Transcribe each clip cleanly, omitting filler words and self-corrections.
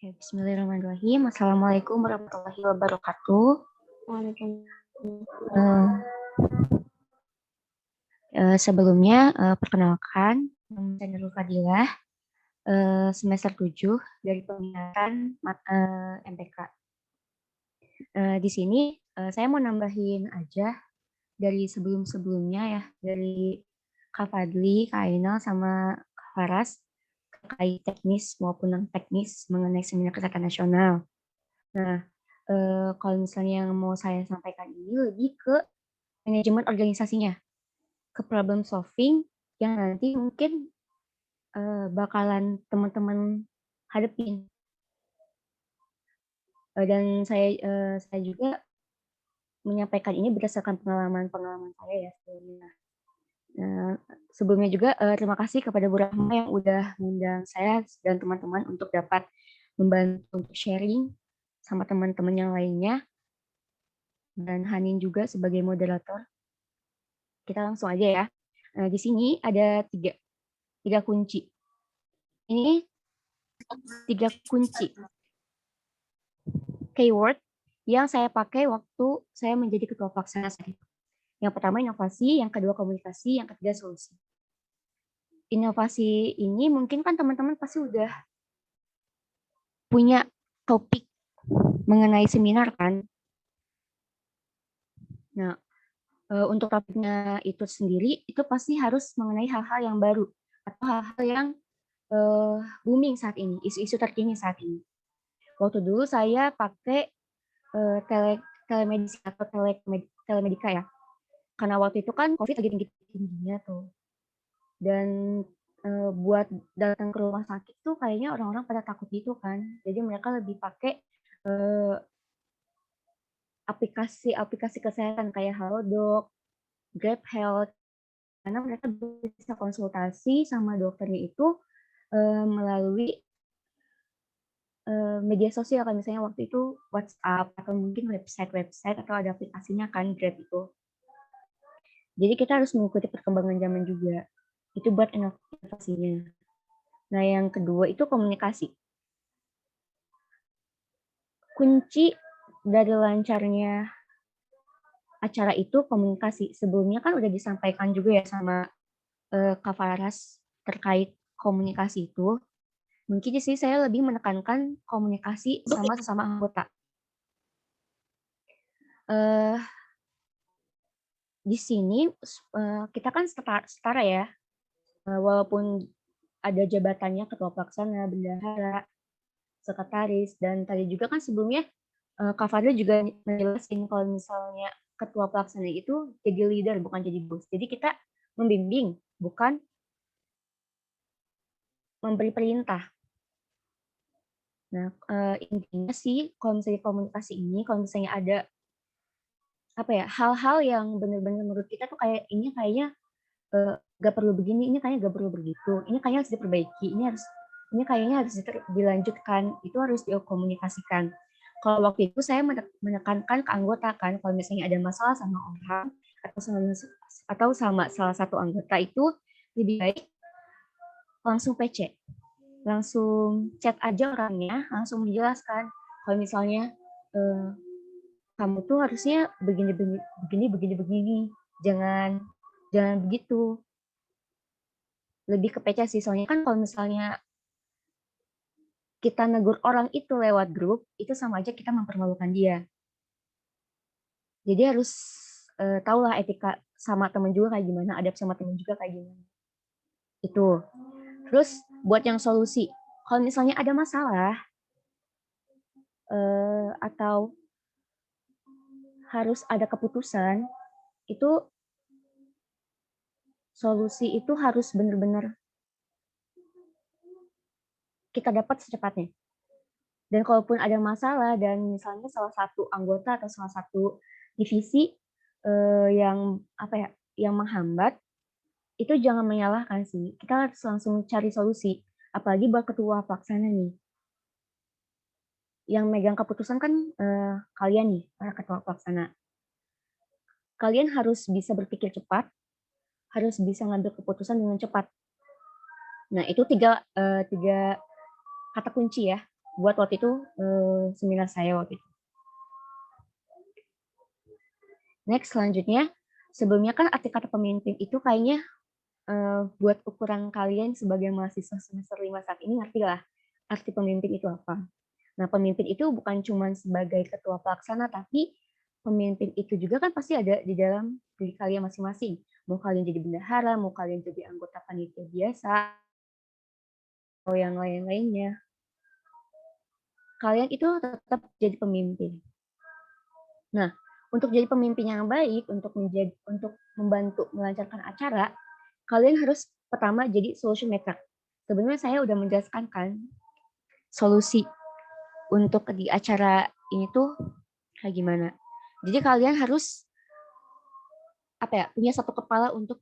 Ya, bismillahirrahmanirrahim. Assalamualaikum warahmatullahi wabarakatuh. Waalaikumsalam. Sebelumnya, perkenalkan, nama saya Nurul Fadilah, semester 7 dari peminatan MPK. Di sini saya mau nambahin aja dari sebelum-sebelumnya ya, dari Kak Fadli, Kak Ainal, sama Kak Faras terkait teknis maupun non-teknis mengenai seminar kesehatan nasional. Nah, kalau misalnya yang mau saya sampaikan ini lebih ke manajemen organisasinya, ke problem solving yang nanti mungkin bakalan teman-teman hadepin. Dan saya juga menyampaikan ini berdasarkan pengalaman saya ya sebelumnya. Sebelumnya juga terima kasih kepada Bu Rahma yang udah mengundang saya dan teman-teman untuk dapat membantu untuk sharing sama teman-teman yang lainnya, dan Hanin juga sebagai moderator. Kita langsung aja ya. Di sini ada tiga kunci. Ini 3 kunci keyword yang saya pakai waktu saya menjadi ketua pelaksana saat itu. Yang pertama inovasi, yang kedua komunikasi, yang ketiga solusi. Inovasi ini mungkin kan teman-teman pasti udah punya topik mengenai seminar kan. Nah, untuk topiknya itu sendiri, itu pasti harus mengenai hal-hal yang baru atau hal-hal yang booming saat ini, isu-isu terkini saat ini. Waktu dulu saya pakai telemedicine atau telemedika ya, karena waktu itu kan COVID lagi tinggi-tingginya tuh. Dan buat datang ke rumah sakit tuh kayaknya orang-orang pada takut gitu kan. Jadi mereka lebih pakai aplikasi kesehatan kayak Halodoc, Grab Health, karena mereka bisa konsultasi sama dokternya itu melalui media sosial kan, misalnya waktu itu WhatsApp atau mungkin website atau ada aplikasinya kan Grab itu. Jadi kita harus mengikuti perkembangan zaman juga. Itu buat inovasinya. Nah, yang kedua itu komunikasi. Kunci dari lancarnya acara itu komunikasi. Sebelumnya kan udah disampaikan juga ya sama Kak Faras terkait komunikasi itu. Mungkin sih saya lebih menekankan komunikasi sama sesama anggota. Di sini kita kan setara ya, walaupun ada jabatannya ketua pelaksana, bendahara, sekretaris, dan tadi juga kan sebelumnya Kak Fadil juga menjelaskan kalau misalnya ketua pelaksana itu jadi leader bukan jadi bos. Jadi kita membimbing bukan memberi perintah. Nah, intinya sih kalau misalnya komunikasi ini, kalau misalnya ada hal-hal yang benar-benar menurut kita tuh kayak ini kayaknya gak perlu begini, ini kayaknya gak perlu begitu, ini kayaknya harus diperbaiki, ini kayaknya harus dilanjutkan, itu harus dikomunikasikan. Kalau waktu itu saya menekankan ke anggota kan, kalau misalnya ada masalah sama orang atau sama salah satu anggota itu lebih baik langsung PC, langsung chat aja orangnya, langsung menjelaskan kalau misalnya kamu tuh harusnya begini, jangan begitu. Lebih ke PC sih, soalnya kan kalau misalnya kita negur orang itu lewat grup, itu sama aja kita mempermalukan dia. Jadi harus tahulah etika sama temen juga kayak gimana, adab sama temen juga kayak gimana. Itu. Terus buat yang solusi, kalau misalnya ada masalah atau harus ada keputusan, itu solusi itu harus benar-benar kita dapat secepatnya. Dan kalaupun ada masalah dan misalnya salah satu anggota atau salah satu divisi yang yang menghambat, itu jangan menyalahkan sih. Kita harus langsung cari solusi. Apalagi buat ketua pelaksana nih. Yang megang keputusan kan kalian nih, para ketua pelaksana. Kalian harus bisa berpikir cepat, harus bisa ngambil keputusan dengan cepat. Nah, itu tiga kata kunci ya. buat waktu itu seminar saya waktu itu. Next, selanjutnya, sebelumnya kan arti kata pemimpin itu kayaknya buat ukuran kalian sebagai mahasiswa semester 5 saat ini ngerti lah arti pemimpin itu apa. Nah, pemimpin itu bukan cuma sebagai ketua pelaksana, tapi pemimpin itu juga kan pasti ada di dalam diri kalian masing-masing. Mau kalian jadi bendahara, mau kalian jadi anggota panitia biasa, atau yang lain-lainnya. Kalian itu tetap jadi pemimpin. Nah, untuk jadi pemimpin yang baik, untuk membantu melancarkan acara, kalian harus pertama jadi solution maker. Sebenarnya saya udah menjelaskan kan solusi untuk di acara ini tuh kayak gimana. Jadi kalian harus punya satu kepala untuk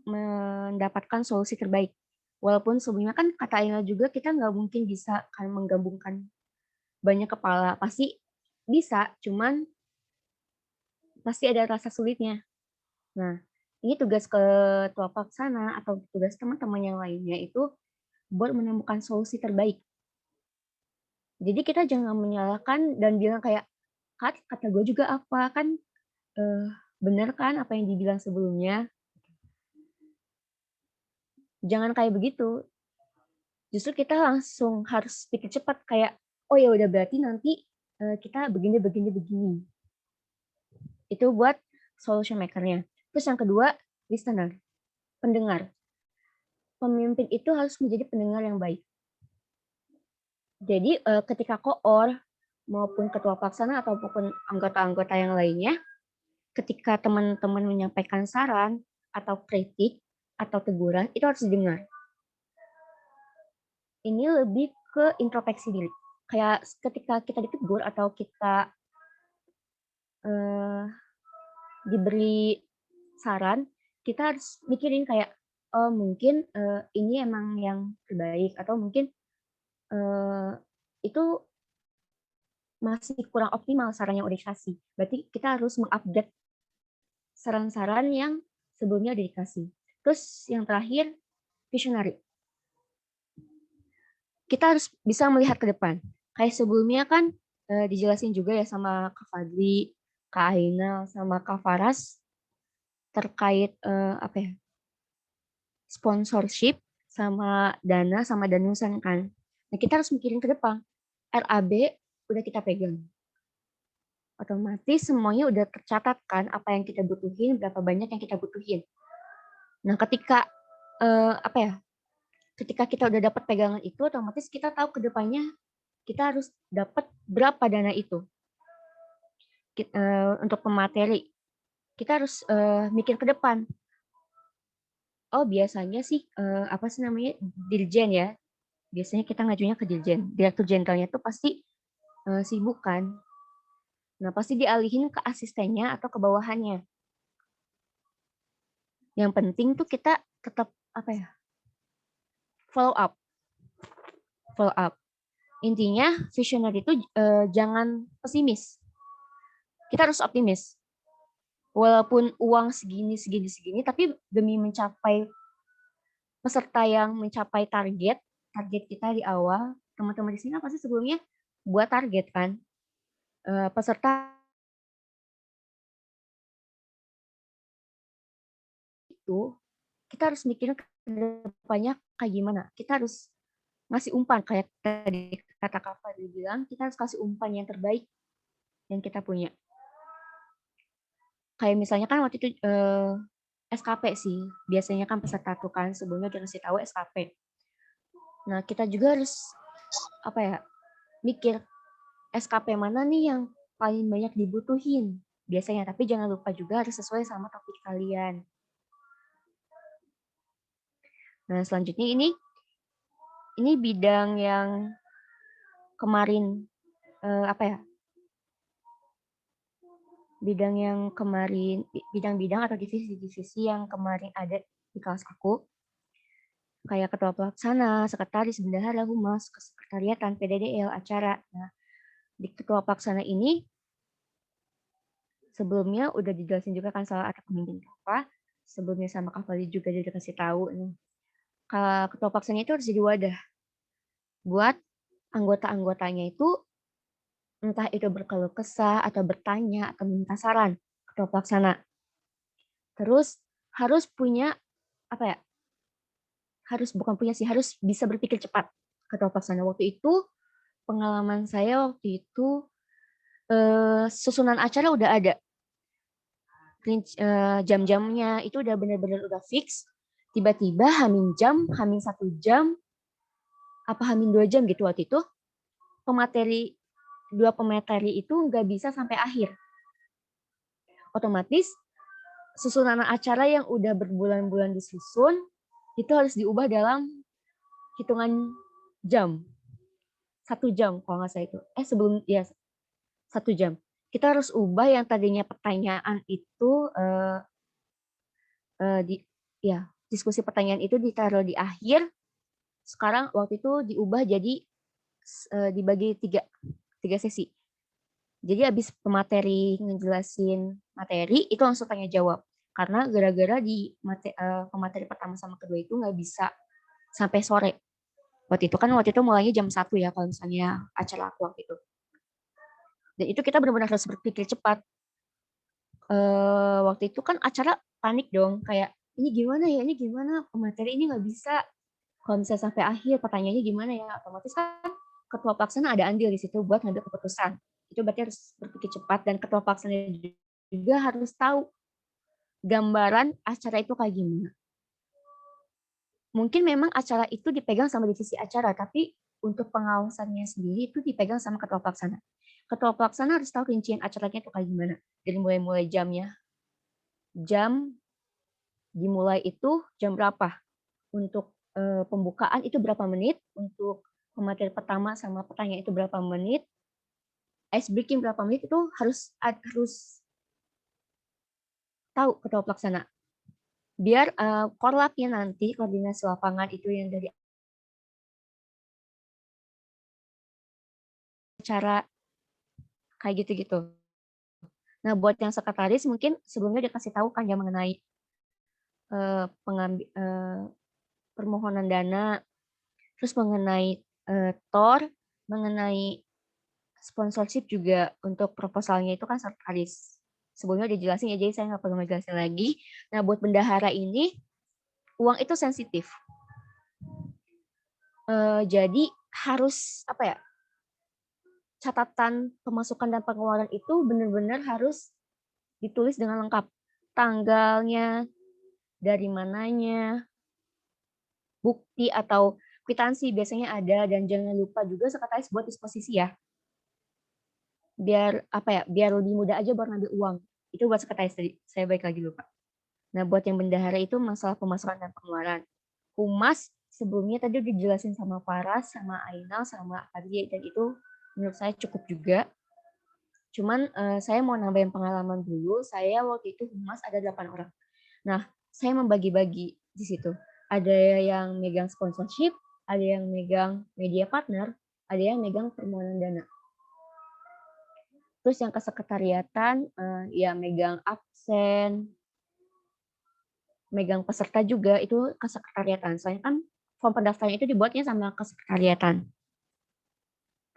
mendapatkan solusi terbaik. Walaupun sebelumnya kan kata Aina juga kita nggak mungkin bisa kan menggabungkan banyak kepala. Pasti bisa, cuman pasti ada rasa sulitnya. Nah, ini tugas ketua pelaksana atau tugas teman-teman yang lainnya itu buat menemukan solusi terbaik. Jadi kita jangan menyalahkan dan bilang kayak, kata gue juga apa, kan benar kan apa yang dibilang sebelumnya. Jangan kayak begitu. Justru kita langsung harus pikir cepat kayak, oh ya udah berarti nanti kita begini, begini, begini. Itu buat solution maker-nya. Terus yang kedua, listener, pendengar. Pemimpin itu harus menjadi pendengar yang baik. Jadi ketika koor maupun ketua pelaksana ataupun anggota-anggota yang lainnya, ketika teman-teman menyampaikan saran atau kritik atau teguran, itu harus didengar. Ini lebih ke introspeksi diri. Kayak ketika kita ditegur atau kita diberi saran, kita harus mikirin kayak, oh mungkin ini emang yang terbaik atau mungkin itu masih kurang optimal saran yang udah dikasih. Berarti kita harus mengupdate saran-saran yang sebelumnya udah dikasih. Terus yang terakhir, visionary. Kita harus bisa melihat ke depan. Kayak sebelumnya kan dijelasin juga ya sama Kak Fadli, Kak Ainal, sama Kak Faras terkait sponsorship sama dana sama danusan kan. Nah, kita harus mikirin ke depan. RAB udah kita pegang. Otomatis semuanya udah tercatat kan apa yang kita butuhin, berapa banyak yang kita butuhin. Nah, ketika ketika kita udah dapat pegangan itu, otomatis kita tahu ke depannya kita harus dapat berapa dana itu untuk pemateri. Kita harus mikir ke depan. Oh, biasanya sih dirjen ya. Biasanya kita ngajunya ke dirjen. Direktur jenderalnya tuh pasti sibuk kan. Nah, pasti dialihin ke asistennya atau ke bawahannya. Yang penting tuh kita tetap follow up. Intinya visionary itu jangan pesimis. Kita harus optimis. Walaupun uang segini, tapi demi mencapai peserta yang mencapai target kita di awal, teman-teman di sini pasti sebelumnya buat target kan. Peserta itu kita harus mikirin ke depannya kayak gimana. Kita harus ngasih umpan kayak tadi kata Kak Fadli bilang, kita harus kasih umpan yang terbaik yang kita punya. Kayak misalnya kan waktu itu SKP sih. Biasanya kan peserta tuh kan sebelumnya dikasih tahu SKP. Nah, kita juga harus mikir SKP mana nih yang paling banyak dibutuhin biasanya, tapi jangan lupa juga harus sesuai sama topik kalian. Nah, selanjutnya ini bidang yang kemarin bidang-bidang atau divisi-divisi yang kemarin ada di kelas aku, kayak ketua pelaksana, sekretaris, bendahara, humas, kesekretariatan, PDDL, acara. Nah, di ketua pelaksana ini sebelumnya udah dijelasin juga kan soal ada pemimpin apa. Sebelumnya sama Kak Fali juga dikasih tahu nih. Kalau ketua pelaksana itu harus jadi wadah buat anggota-anggotanya itu entah itu berkeluh kesah atau bertanya atau minta saran ke ketua pelaksana. Terus harus punya apa ya? Bukan punya sih, harus bisa berpikir cepat ketua pelaksana. Waktu itu pengalaman saya waktu itu susunan acara udah ada, jam-jamnya itu udah benar-benar udah fix. Tiba-tiba hamin 1 jam, apa hamin 2 jam gitu waktu itu, dua pemateri itu nggak bisa sampai akhir. Otomatis susunan acara yang udah berbulan-bulan disusun itu harus diubah dalam hitungan jam. 1 jam kalau nggak salah itu. Sebelum ya 1 jam. Kita harus ubah yang tadinya pertanyaan itu diskusi pertanyaan itu ditaruh di akhir. Sekarang waktu itu diubah jadi dibagi tiga sesi. Jadi habis pemateri ngejelasin materi itu langsung tanya jawab. Karena gara-gara di pemateri pertama sama kedua itu nggak bisa sampai sore. Waktu itu mulainya jam 1 ya kalau misalnya acara aku waktu itu. Dan itu kita benar-benar harus berpikir cepat. Waktu itu kan acara panik dong, kayak ini gimana pemateri ini nggak bisa. Kalau misalnya sampai akhir pertanyaannya gimana ya, otomatis kan ketua pelaksana ada andil di situ buat ngambil keputusan. Itu berarti harus berpikir cepat dan ketua pelaksana juga harus tahu gambaran acara itu kayak gimana. Mungkin memang acara itu dipegang sama divisi acara, tapi untuk pengawasannya sendiri itu dipegang sama ketua pelaksana. Ketua pelaksana harus tahu rincian acaranya itu kayak gimana. Dari mulai jamnya. Jam dimulai itu jam berapa. Untuk pembukaan itu berapa menit. Untuk pemateri pertama sama pertanyaan itu berapa menit. Ice breaking berapa menit itu harus tahu ketua pelaksana. Biar korlapnya nanti, koordinasi lapangan itu yang dari acara kayak gitu-gitu. Nah, buat yang sekretaris mungkin sebelumnya dikasih tahu kan ya mengenai permohonan dana, terus mengenai TOR, mengenai sponsorship juga untuk proposalnya itu kan sekretaris. Sebelumnya udah jelasin ya, jadi saya nggak perlu ngejelasin lagi. Nah, buat bendahara ini, uang itu sensitif. Jadi harus apa ya? Catatan pemasukan dan pengeluaran itu benar-benar harus ditulis dengan lengkap. Tanggalnya, dari mananya, bukti atau kwitansi biasanya ada, dan jangan lupa juga sekretaris buat disposisi ya. Biar lebih mudah aja buat ngambil uang. Itu buat sekretaris tadi. Saya balik lagi lupa. Nah, buat yang bendahara itu masalah pemasukan dan pengeluaran. Humas sebelumnya tadi udah dijelasin sama Paras, sama Ainal, sama Adi, dan itu menurut saya cukup juga. Cuman saya mau nambahin pengalaman dulu. Saya waktu itu humas ada 8 orang. Nah, saya membagi-bagi di situ. Ada yang megang sponsorship, ada yang megang media partner, ada yang megang permohonan dana. Terus yang kesekretariatan, ya megang absen, megang peserta juga, itu kesekretariatan. Soalnya kan form pendaftaran itu dibuatnya sama kesekretariatan.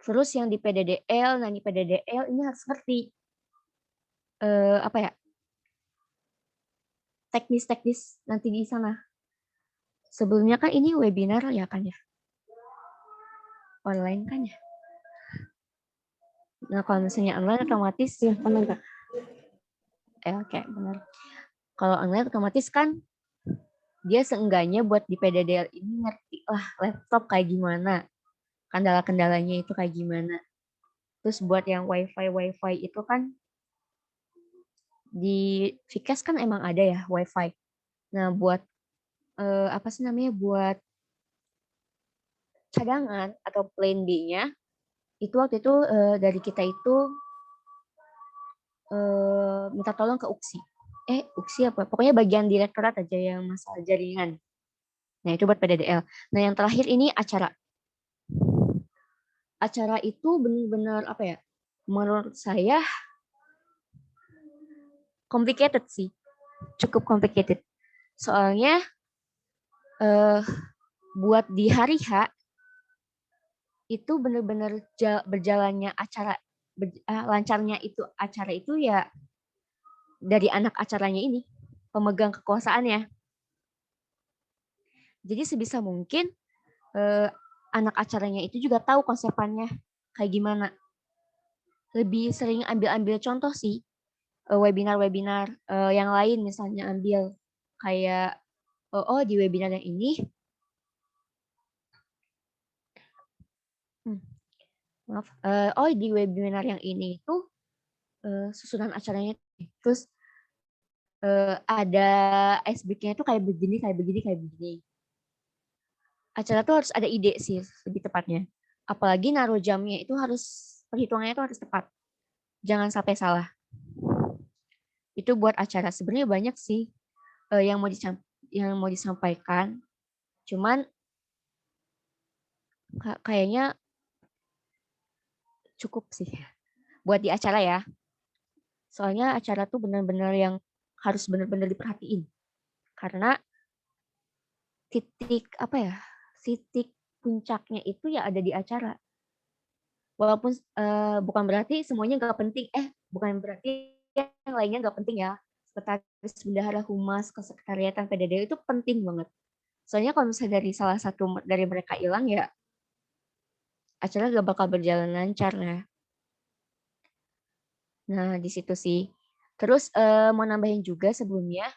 Terus yang di PDDL, nah di PDDL ini harus ngerti teknis-teknis nanti di sana. Sebelumnya kan ini webinar ya kan ya, online kan ya. Nah, kalau misalnya online otomatis ya online Kak. Oke, benar. Kalau online otomatis kan dia seenggaknya buat di PDDL ini ngerti lah laptop kayak gimana, kendala-kendalanya itu kayak gimana. Terus buat yang wifi itu kan di Vkes kan emang ada ya wifi. Nah, buat buat cadangan atau plan B-nya itu waktu itu dari kita itu minta tolong ke UKSI. UKSI apa? Pokoknya bagian direktorat aja yang masalah jaringan. Nah, itu buat PDDL. Nah, yang terakhir ini acara. Acara itu benar-benar menurut saya complicated sih. Cukup complicated. Soalnya buat di hari H itu benar-benar berjalannya acara, lancarnya itu acara itu ya dari anak acaranya ini, pemegang kekuasaannya. Jadi sebisa mungkin anak acaranya itu juga tahu konsepannya kayak gimana. Lebih sering ambil contoh sih, webinar-webinar yang lain, misalnya ambil kayak oh di webinar yang ini maaf di webinar yang ini itu susunan acaranya terus ada icebreaker-nya itu kayak begini kayak begini kayak begini. Acara tuh harus ada ide sih lebih tepatnya. Apalagi naruh jamnya itu harus, perhitungannya itu harus tepat. Jangan sampai salah. Itu buat acara. Sebenarnya banyak sih yang mau disampaikan. Cuman kayaknya cukup sih buat di acara ya. Soalnya acara tuh benar-benar yang harus benar-benar diperhatiin. Karena titik puncaknya itu ya ada di acara. Walaupun bukan berarti semuanya nggak penting, bukan berarti yang lainnya nggak penting ya. Sekretaris bendahara humas, kesekretariatan PDD itu penting banget. Soalnya kalau misalnya dari salah satu dari mereka hilang ya acara gak bakal berjalan lancar ya. Nah di situ sih. Terus mau nambahin juga sebelumnya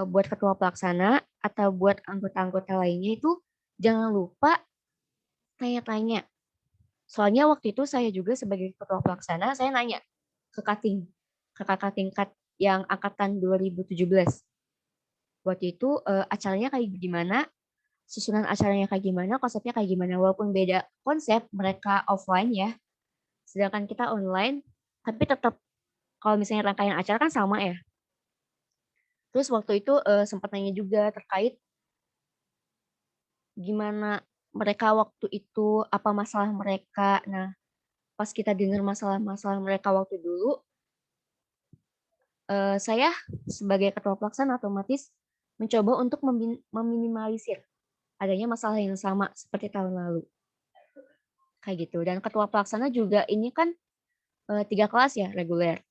buat ketua pelaksana atau buat anggota-anggota lainnya itu jangan lupa tanya-tanya. Soalnya waktu itu saya juga sebagai ketua pelaksana, saya nanya ke Kating, ke kakak tingkat yang angkatan 2017. Waktu itu acaranya kayak gimana, susunan acaranya kayak gimana, konsepnya kayak gimana. Walaupun beda konsep, mereka offline ya, sedangkan kita online, tapi tetap kalau misalnya rangkaian acara kan sama ya. Terus waktu itu sempat nanya juga terkait gimana mereka waktu itu, apa masalah mereka. Nah, pas kita dengar masalah-masalah mereka waktu dulu, saya sebagai ketua pelaksana otomatis mencoba untuk meminimalisir adanya masalah yang sama seperti tahun lalu. Kayak gitu. Dan ketua pelaksana juga ini kan 3 kelas ya reguler.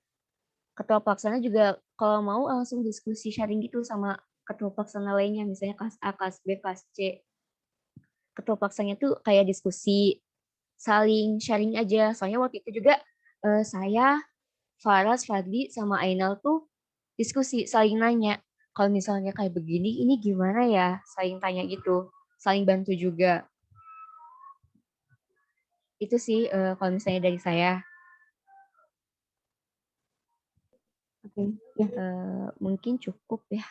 Ketua pelaksana juga kalau mau langsung diskusi sharing gitu sama ketua pelaksana lainnya, misalnya kelas A, kelas B, kelas C. Ketua pelaksananya tuh kayak diskusi, saling sharing aja. Soalnya waktu itu juga saya, Faras, Fadli, sama Ainal tuh diskusi, saling nanya. Kalau misalnya kayak begini, ini gimana ya? Saling tanya gitu, saling bantu juga. Itu sih kalau misalnya dari saya. Oke, ya. Mungkin cukup ya.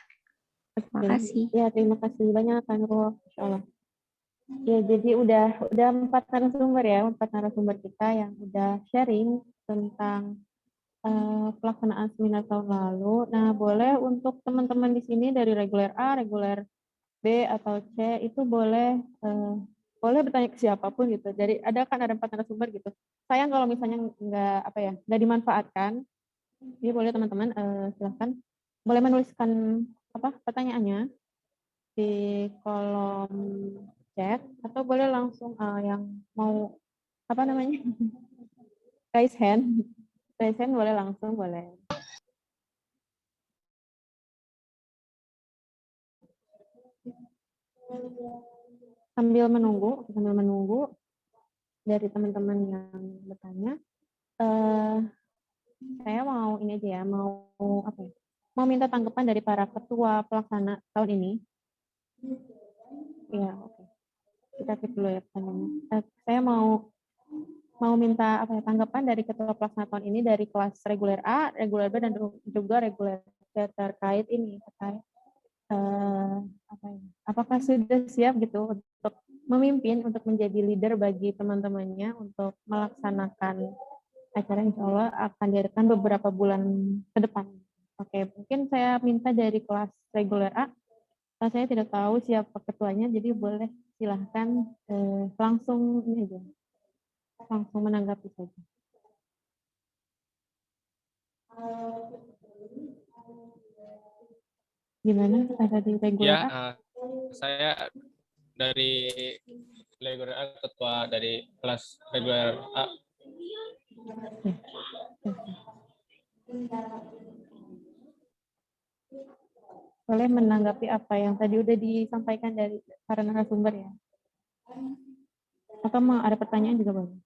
Terima Oke. kasih. Ya, terima kasih banyak Kak Nurul. Insya Allah. Ya, jadi udah 4 narasumber kita yang udah sharing tentang pelaksanaan seminar tahun lalu. Nah, boleh untuk teman-teman di sini dari reguler A, reguler B atau C itu boleh bertanya ke siapapun gitu. Jadi ada 4 narasumber gitu. Sayang kalau misalnya nggak dimanfaatkan. Jadi boleh teman-teman silahkan boleh menuliskan pertanyaannya di kolom chat atau boleh langsung yang mau raise hand boleh langsung boleh. Sambil menunggu dari teman-teman yang bertanya, saya mau ini aja ya, mau minta tanggapan dari para ketua pelaksana tahun ini. Ya, oke. Kita keep dulu ya pertanyaannya. Saya mau minta tanggapan dari ketua pelaksana tahun ini dari kelas reguler A, reguler B, dan juga reguler C terkait ini, apakah sudah siap gitu untuk memimpin, untuk menjadi leader bagi teman-temannya untuk melaksanakan acara insya Allah akan diadakan beberapa bulan ke depan. Oke, mungkin saya minta dari kelas reguler A. Saya tidak tahu siapa ketuanya, jadi boleh silahkan langsung ini aja, langsung menanggapi saja. Gimana ada di reguler A? Ya, saya dari reguler A, ketua dari kelas reguler A. Boleh menanggapi apa yang tadi udah disampaikan dari para narasumber ya? Atau mau ada pertanyaan juga boleh?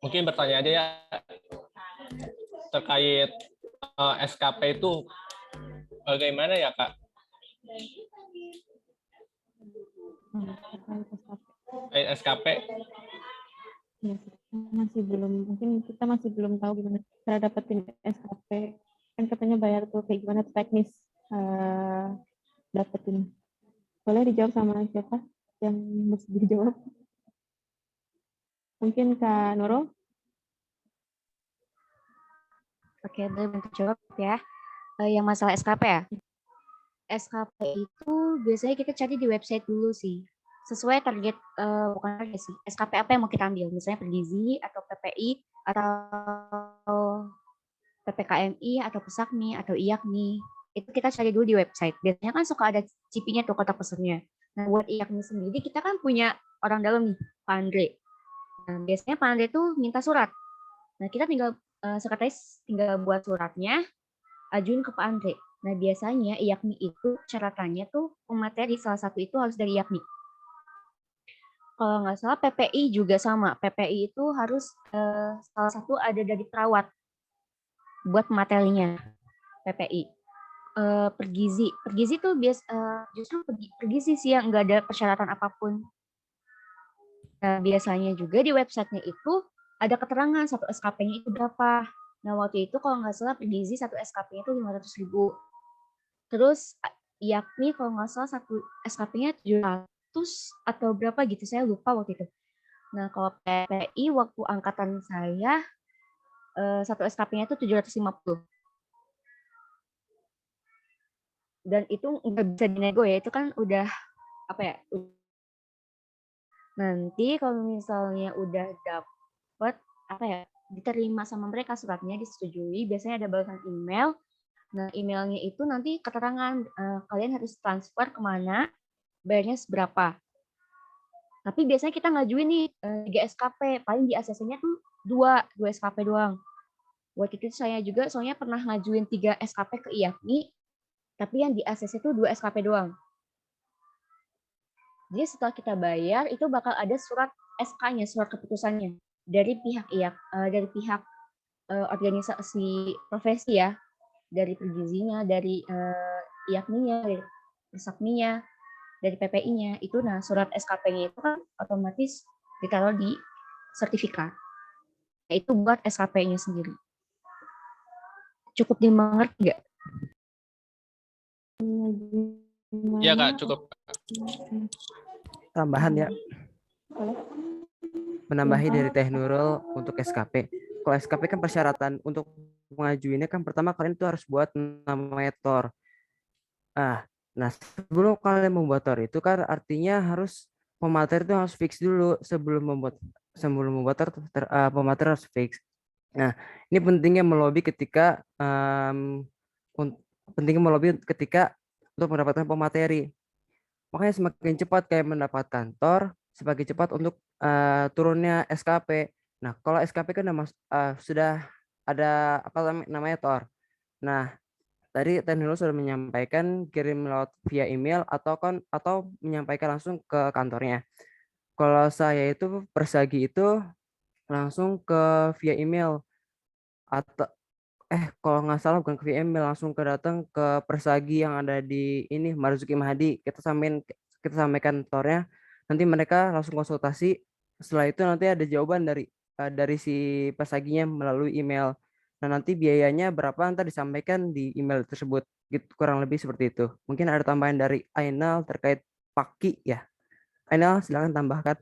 Mungkin bertanya aja ya terkait SKP itu bagaimana ya Kak? SKP Ya, masih belum, mungkin kita masih belum tahu gimana cara dapetin SKP. Kan katanya bayar tuh kayak gimana teknis dapetin. Boleh dijawab sama siapa yang mesti dijawab? Mungkin Kak Nurul? Oke, boleh bantu jawab ya. Yang masalah SKP ya. SKP itu biasanya kita cari di website dulu sih. Sesuai target, bukan target sih, SKP apa yang mau kita ambil. Misalnya Pergizi atau PPI atau PPKMI atau Pesakmi atau IAKMI. Itu kita cari dulu di website. Biasanya kan suka ada CP-nya tuh, kotak pesannya. Nah, buat IAKMI sendiri kita kan punya orang dalam nih, Pak Andre. Nah, biasanya Pak Andre tuh minta surat. Nah, kita tinggal sekretaris tinggal buat suratnya, ajuin ke Pak Andre. Nah, biasanya IAKMI itu syaratannya tuh pemateri salah satu itu harus dari IAKMI. Kalau nggak salah PPI juga sama. PPI itu harus salah satu ada dari perawat buat materinya PPI. Pergizi tuh justru pergizi sih yang nggak ada persyaratan apapun. Nah, biasanya juga di websitenya itu ada keterangan satu SKP-nya itu berapa. Nah, waktu itu kalau nggak salah Pergizi satu SKP-nya itu 500.000. Terus IAKMI kalau nggak salah satu SKP-nya 700 atau berapa gitu, saya lupa waktu itu. Nah, kalau PPI waktu angkatan saya satu SKP-nya itu 750. Dan itu nggak bisa dinego ya, itu kan udah apa ya? Nanti kalau misalnya udah dapet apa ya, diterima sama mereka suratnya, disetujui, biasanya ada balasan email. Nah, emailnya itu nanti keterangan kalian harus transfer kemana, bayarnya seberapa. Tapi biasanya kita ngajuin nih 3 SKP, paling di ACC-nya tuh 2 SKP doang. Waktu itu saya juga soalnya pernah ngajuin 3 SKP ke IAKMI, tapi yang di ACC itu 2 SKP doang. Jadi setelah kita bayar itu bakal ada surat SK-nya, surat keputusannya dari pihak dari pihak organisasi profesi ya, dari Pergizinya, dari IAKMI-nya, dari Pesakmi-nya, dari PPI-nya. Itu nah surat SKP-nya itu kan otomatis ditaruh di sertifikat. Nah, itu buat SKP-nya sendiri. Cukup dimengerti nggak? Iya Kak, cukup. Tambahan ya. Menambahi dari Teh Nurul untuk SKP. Kalau SKP kan persyaratan untuk mengajuinnya kan pertama kalian itu harus buat namanya TOR. Nah sebelum kalian membuat TOR itu kan artinya harus pemateri itu harus fix dulu sebelum membuat TOR pemateri harus fix. Nah ini pentingnya melobi ketika untuk mendapatkan pemateri. Makanya semakin cepat kayak mendapatkan TOR, semakin cepat untuk turunnya SKP. Nah, kalau SKP kan sudah ada apa namanya TOR. Nah, tadi Teknolo sudah menyampaikan kirim lewat via email atau menyampaikan langsung ke kantornya. Kalau saya itu Persagi itu langsung ke via email atau kalau nggak salah bukan ke via email, langsung datang ke Persagi yang ada di ini Marzuki Mahadi. Kita sampaikan tornya, nanti mereka langsung konsultasi. Setelah itu nanti ada jawaban dari si Persaginya melalui email. Nah nanti biayanya berapa nanti disampaikan di email tersebut. Gitu, kurang lebih seperti itu. Mungkin ada tambahan dari Ainal terkait Paki ya. Ainal silakan tambahkan.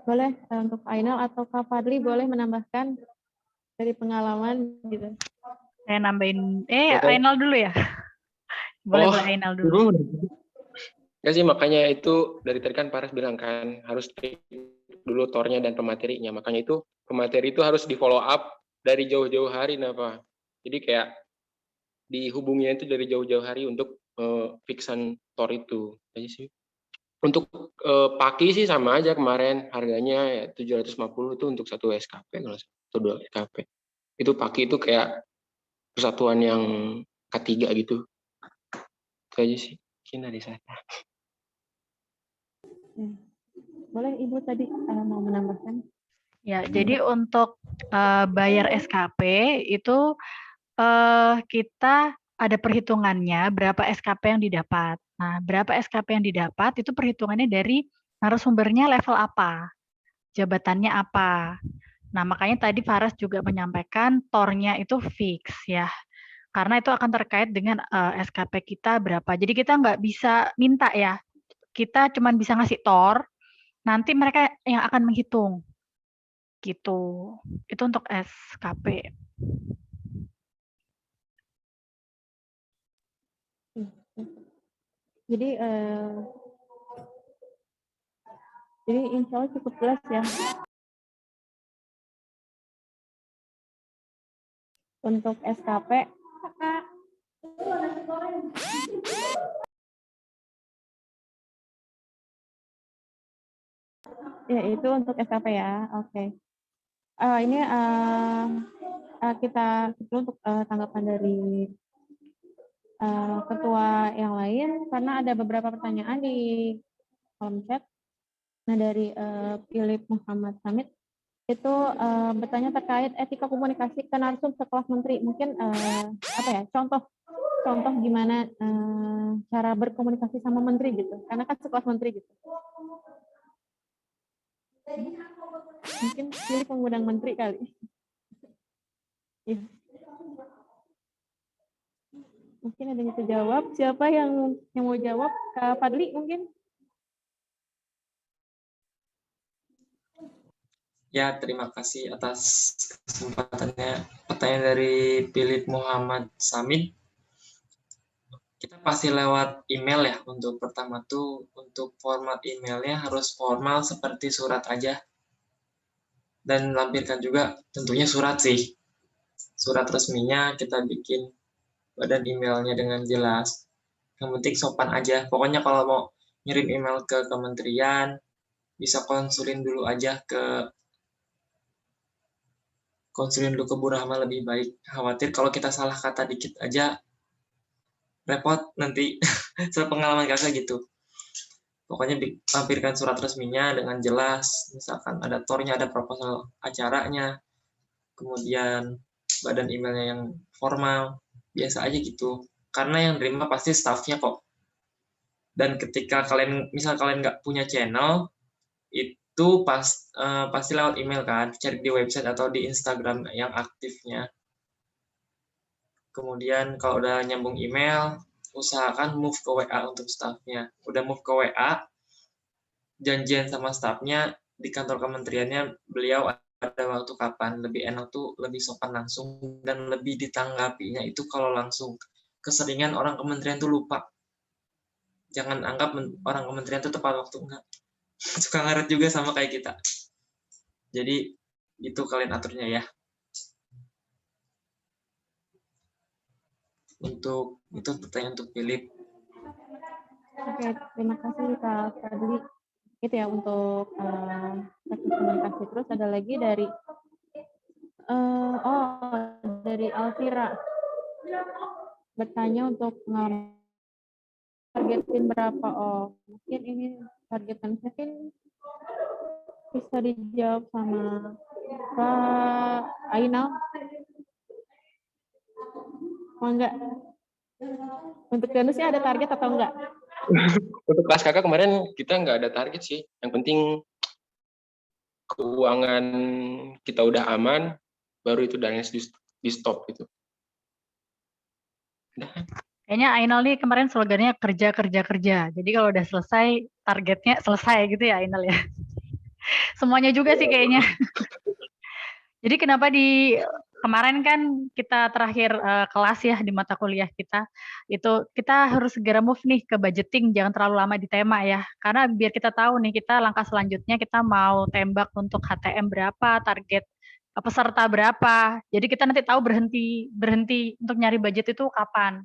Boleh untuk Ainal atau Kak Fadli boleh menambahkan dari pengalaman gitu. Saya nambahin, Ainal dulu ya. Boleh Ainal dulu. Ya sih, makanya itu dari tadi kan Paras bilang kan harus dulu tornya dan pematerinya. Makanya itu pemateri itu harus di follow up dari jauh-jauh hari, Napa. Jadi kayak dihubunginya itu dari jauh-jauh hari untuk fixan tor itu aja sih. Untuk paki sih sama aja kemarin harganya ya 750 itu untuk 1 SKP kalau atau 2 SKP. Itu paki itu kayak persatuan yang ketiga gitu. Itu aja sih. Mungkin dari saya. Boleh Ibu tadi mau menambahkan? Ya, jadi untuk bayar SKP itu kita ada perhitungannya berapa SKP yang didapat. Nah, berapa SKP yang didapat itu perhitungannya dari narasumbernya level apa, jabatannya apa. Nah, makanya tadi Faras juga menyampaikan tornya itu fix ya, karena itu akan terkait dengan SKP kita berapa. Jadi kita nggak bisa minta ya, kita cuma bisa ngasih tor, nanti mereka yang akan menghitung. Gitu. Itu untuk SKP. Jadi insya Allah cukup jelas ya untuk SKP. Ya, itu untuk SKP ya. Oke. Ini kita untuk tanggapan dari ketua yang lain karena ada beberapa pertanyaan di kolom chat. Nah, dari Philip Muhammad Samit itu bertanya terkait etika komunikasi ke narsum sekelas menteri. Mungkin apa ya? Contoh gimana cara berkomunikasi sama menteri gitu. Karena kan sekelas menteri gitu. Mungkin Philip mengundang menteri kali. Ya. Mungkin ada yang bisa jawab. Siapa yang mau jawab? Kak Fadli mungkin? Ya, terima kasih atas kesempatannya. Pertanyaan dari Philip Muhammad Samit. Kita pasti lewat email ya. Untuk pertama tuh, untuk format emailnya harus formal seperti surat aja. Dan lampirkan juga tentunya surat sih. Surat resminya kita bikin badan emailnya dengan jelas. Yang penting sopan aja. Pokoknya kalau mau ngirim email ke kementerian, bisa konsulin dulu aja ke Bu Rahma lebih baik. Khawatir kalau kita salah kata dikit aja, repot nanti. Sepengalaman kakak gitu. Pokoknya lampirkan surat resminya dengan jelas. Misalkan ada tornya, ada proposal acaranya, kemudian badan emailnya yang formal, biasa aja gitu. Karena yang terima pasti staffnya kok. Dan ketika misal kalian nggak punya channel, itu pasti lewat email kan, cari di website atau di Instagram yang aktifnya. Kemudian kalau udah nyambung email, usahakan move ke WA untuk staffnya. Udah move ke WA, janjian sama staffnya di kantor kementeriannya, beliau ada waktu kapan. Lebih enak tuh, lebih sopan langsung, dan lebih ditanggapinya itu kalau langsung. Keseringan orang kementerian tuh lupa. Jangan anggap orang kementerian tuh tepat waktu, enggak. Suka ngaret juga sama kayak kita. Jadi itu kalian aturnya ya. Untuk itu pertanyaan untuk Philip. Oke, terima kasih Kak Fadli. Itu ya untuk teknik komunikasi. Terus ada lagi dari dari Alvira bertanya untuk targetin berapa. Mungkin ini targetan mungkin bisa dijawab sama Kak Ainal. Oh enggak? Untuk bonusnya ada target atau enggak? Untuk kelas kakak kemarin kita nggak ada target sih. Yang penting keuangan kita udah aman, baru itu dananya di stop gitu. Kayaknya Ainal nih kemarin slogannya kerja. Jadi kalau udah selesai, targetnya selesai gitu ya Ainal ya. Semuanya juga sih kayaknya. Jadi kenapa kemarin kan kita terakhir kelas ya di mata kuliah kita, itu kita harus segera move nih ke budgeting, jangan terlalu lama di tema ya. Karena biar kita tahu nih kita langkah selanjutnya kita mau tembak untuk HTM berapa, target peserta berapa. Jadi kita nanti tahu berhenti untuk nyari budget itu kapan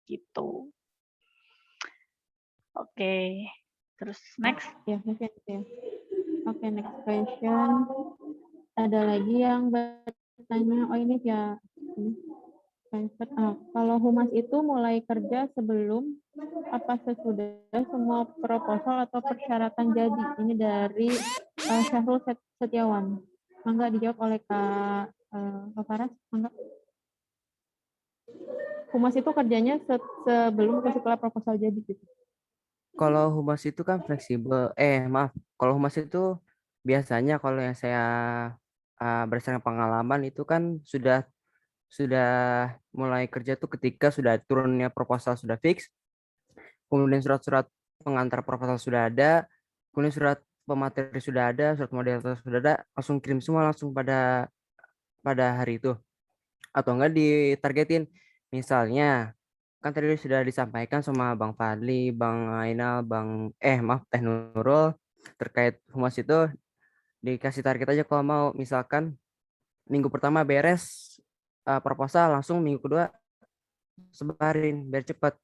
gitu. Oke. Terus next. Ya, mungkin ya. Oke, next question. Ada lagi yang bertanya, oh ini ya, ini, private. Kalau humas itu mulai kerja sebelum apa sesudah semua proposal atau persyaratan jadi? Ini dari Syahrul Setiawan. Mangga dijawab oleh Kak Faras. Mangga. Humas itu kerjanya sebelum atau setelah proposal jadi gitu. Kalau humas itu kan fleksibel. Maaf. Kalau humas itu biasanya kalau yang saya berdasarkan pengalaman itu kan sudah mulai kerja tuh ketika sudah turunnya proposal sudah fix, kemudian surat-surat pengantar proposal sudah ada, kemudian surat pemateri sudah ada, surat model sudah ada, langsung kirim semua langsung pada hari itu. Atau enggak ditargetin. Misalnya, kan tadi sudah disampaikan sama Bang Fadli, Bang Ainal, maaf, Teh Nurul, terkait humas itu dikasih target aja kalau mau. Misalkan minggu pertama beres proposal, langsung minggu kedua sebarin biar cepat.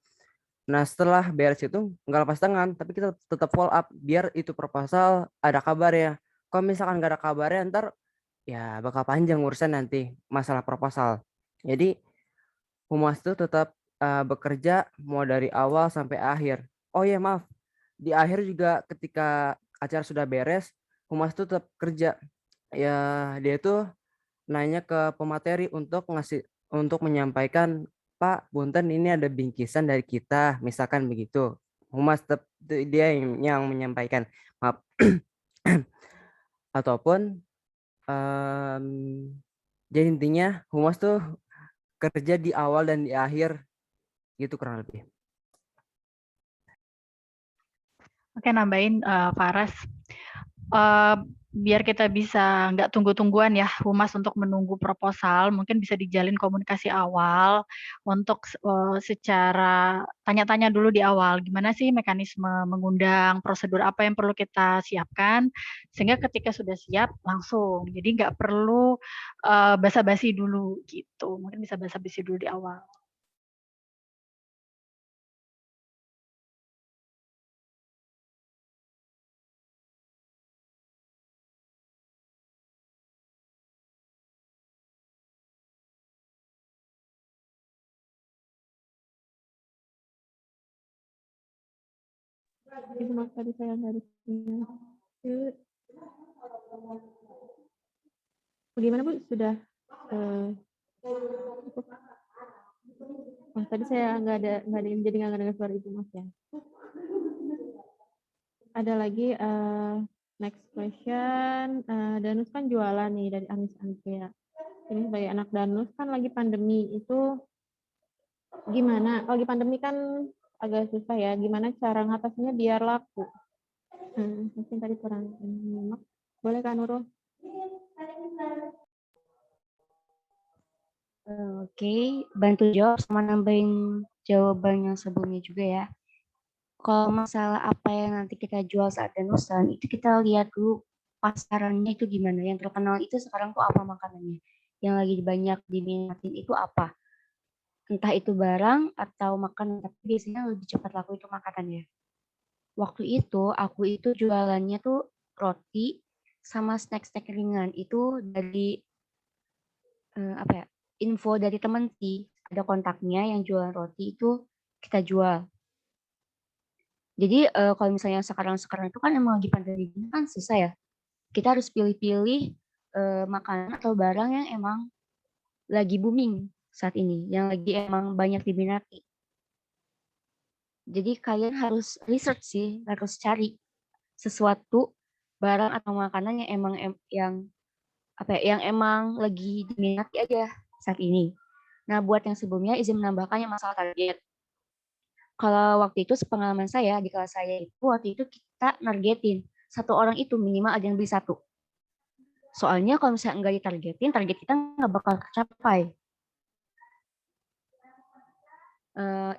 Nah, setelah beres itu nggak lepas tangan, tapi kita tetap follow up biar itu proposal ada kabar ya. Kalau misalkan nggak ada kabarnya, ntar ya bakal panjang urusan nanti masalah proposal. Jadi humas itu tetap bekerja mau dari awal sampai akhir. Oh ya maaf, di akhir juga ketika acara sudah beres, humas itu tetap kerja. Ya dia itu nanya ke pemateri untuk menyampaikan, Pak Bunten ini ada bingkisan dari kita, misalkan begitu. Humas tetap dia yang menyampaikan, maaf. Ataupun em, jadi intinya humas tuh kerja di awal dan di akhir gitu kurang lebih. Oke, nambahin Faras. Biar kita bisa nggak tunggu-tungguan ya humas untuk menunggu proposal, mungkin bisa dijalin komunikasi awal untuk secara tanya-tanya dulu di awal, gimana sih mekanisme mengundang, prosedur apa yang perlu kita siapkan, sehingga ketika sudah siap langsung. Jadi nggak perlu basa-basi dulu gitu, mungkin bisa basa-basi dulu di awal. Itu maaf tadi saya harusnya. Bagaimana Bu? Sudah cukup? Tadi saya nggak ada jadi nggak dengar suara Ibu Mas ya. Ada lagi next question. Danus kan jualan nih dari Anis Andrea. Ini sebagai anak Danus kan lagi pandemi itu gimana? Lagi pandemi kan agak susah ya. Gimana cara ngatasinnya biar laku? Mungkin tadi kurang nyimak. Boleh Kak Nurul? Oke, bantu jawab sama nambahin jawaban yang sebelumnya juga ya. Kalau masalah apa yang nanti kita jual saat danusan, itu kita lihat dulu pasarannya itu gimana. Yang terkenal itu sekarang tuh apa makanannya. Yang lagi banyak diminatin itu apa. Entah itu barang atau makanan, tapi biasanya lebih cepat laku itu makanannya. Waktu itu, aku itu jualannya tuh roti sama snack-snack ringan. Itu dari apa ya, info dari temen sih. Ada kontaknya yang jualan roti itu kita jual. Jadi kalau misalnya sekarang itu kan emang lagi pandemi gini kan susah ya. Kita harus pilih-pilih makanan atau barang yang emang lagi booming saat ini, yang lagi emang banyak diminati. Jadi kalian harus research sih, harus cari sesuatu barang atau makanan yang emang yang apa ya, yang emang lagi diminati aja saat ini. Nah, buat yang sebelumnya izin menambahkannya masalah target. Kalau waktu itu sepengalaman saya di kelas saya itu waktu itu kita nargetin satu orang itu minimal ada yang beli satu. Soalnya kalau misalnya enggak ditargetin, target kita nggak bakal tercapai.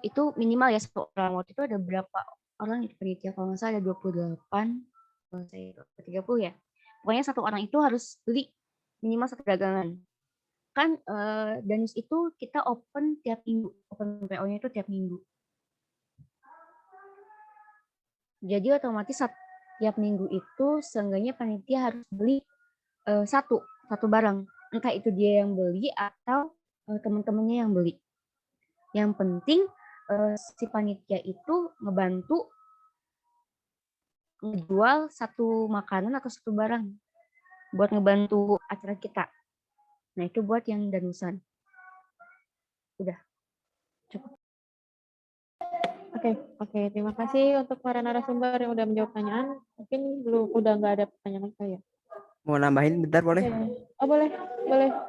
Itu minimal ya satu orang. Waktu itu ada berapa orang itu panitia? Kalau nggak salah ada 28, kalau saya 30 ya. Pokoknya satu orang itu harus beli minimal satu dagangan. Kan Danus itu kita open tiap minggu, open PO-nya itu tiap minggu. Jadi otomatis tiap minggu itu seenggaknya panitia harus beli satu barang. Entah itu dia yang beli atau teman-temannya yang beli. Yang penting si panitia itu ngebantu ngejual satu makanan atau satu barang buat ngebantu acara kita. Nah, itu buat yang danusan. Udah. Cukup. Oke, terima kasih untuk para narasumber yang udah menjawab pertanyaan. Mungkin udah nggak ada pertanyaan lagi ya. Mau nambahin bentar boleh? Oh boleh,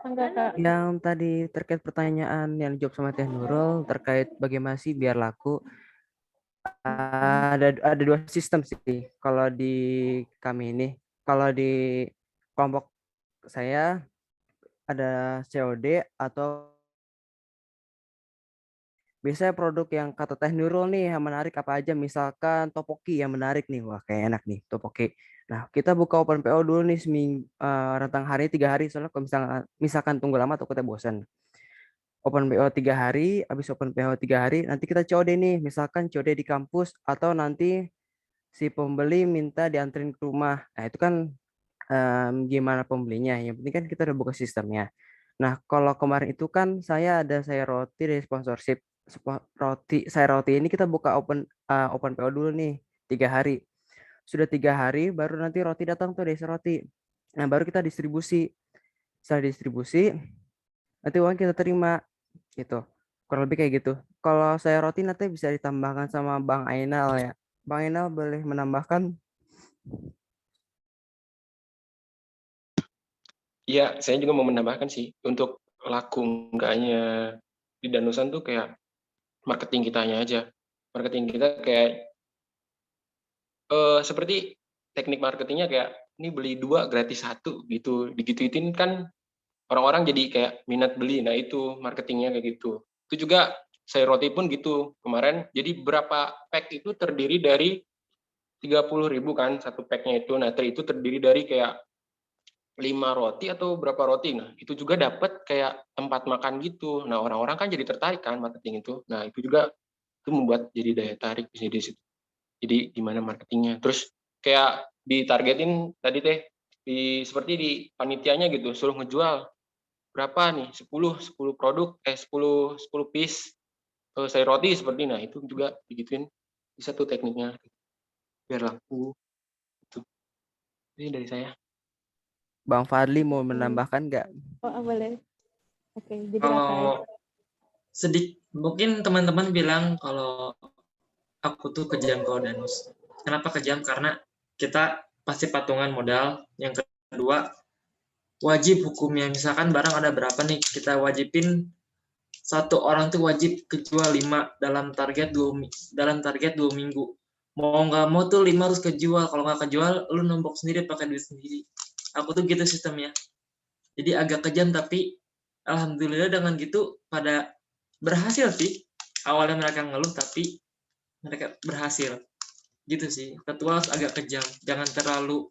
Angga Kak. Yang tadi terkait pertanyaan yang dijawab sama Teh Nurul terkait bagaimana sih biar laku. Ada dua sistem sih kalau di kami ini. Kalau di kelompok saya ada COD atau biasanya produk yang kata Teh Nurul nih yang menarik apa aja, misalkan topoki yang menarik nih, wah kayak enak nih topoki. Nah kita buka open PO dulu nih rentang hari 3 hari, soalnya kalau misalkan tunggu lama takutnya bosan. Open PO 3 hari, habis open PO 3 hari, nanti kita COD nih, misalkan COD di kampus atau nanti si pembeli minta dianterin ke rumah. Nah itu kan gimana pembelinya, yang penting kan kita udah buka sistemnya. Nah kalau kemarin itu kan saya roti dari sponsorship saya roti ini kita buka open PO dulu nih 3 hari. Sudah 3 hari baru nanti roti datang tuh dari roti. Nah baru kita distribusi. Setelah distribusi nanti uang kita terima gitu. Kurang lebih kayak gitu. Kalau saya roti nanti bisa ditambahkan sama Bang Ainal ya. Bang Ainal boleh menambahkan? Iya, saya juga mau menambahkan sih, untuk laku enggaknya di Danusan tuh kayak marketing kitanya aja. Marketing kita kayak seperti teknik marketingnya kayak ini beli 2 gratis 1 gitu, digituin kan orang-orang jadi kayak minat beli. Nah itu marketingnya kayak gitu. Itu juga saya roti pun gitu kemarin. Jadi berapa pack itu terdiri dari 30.000 kan satu packnya itu. Nah itu terdiri dari kayak 5 roti atau berapa roti. Nah itu juga dapat kayak tempat makan gitu. Nah orang-orang kan jadi tertarik kan marketing itu. Nah itu juga itu membuat jadi daya tarik di situ. Jadi gimana marketingnya. Terus kayak ditargetin tadi teh seperti di panitianya gitu, suruh ngejual berapa nih 10 produk 10 piece sayur roti seperti. Nah itu juga digituin, bisa tuh tekniknya biar laku itu. Ini dari saya. Bang Fadli mau menambahkan nggak? Oh boleh. Oke, jadi Kalau mungkin teman-teman bilang kalau aku tuh kejam kalau danus. Kenapa kejam? Karena kita pasti patungan modal. Yang kedua, wajib hukumnya. Misalkan barang ada berapa nih, kita wajibin satu orang tuh wajib kejual 5 dalam target 2 minggu. Mau nggak mau tuh 5 harus kejual. Kalau nggak kejual, lu nombok sendiri pakai duit sendiri. Aku tuh gitu sistemnya. Jadi agak kejam, tapi alhamdulillah dengan gitu pada berhasil sih. Awalnya mereka ngeluh, tapi mereka berhasil. Gitu sih. Ketua harus agak kejam. Jangan terlalu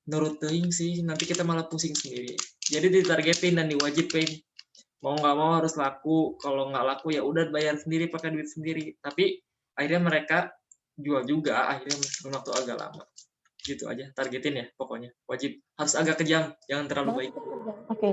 nurut teing sih. Nanti kita malah pusing sendiri. Jadi ditargetin dan diwajibin. Mau nggak mau harus laku. Kalau nggak laku ya udah bayar sendiri pakai duit sendiri. Tapi akhirnya mereka jual juga. Akhirnya meskipun waktu agak lama. Gitu aja. Targetin ya pokoknya. Wajib. Harus agak kejam. Jangan terlalu baik. Oke,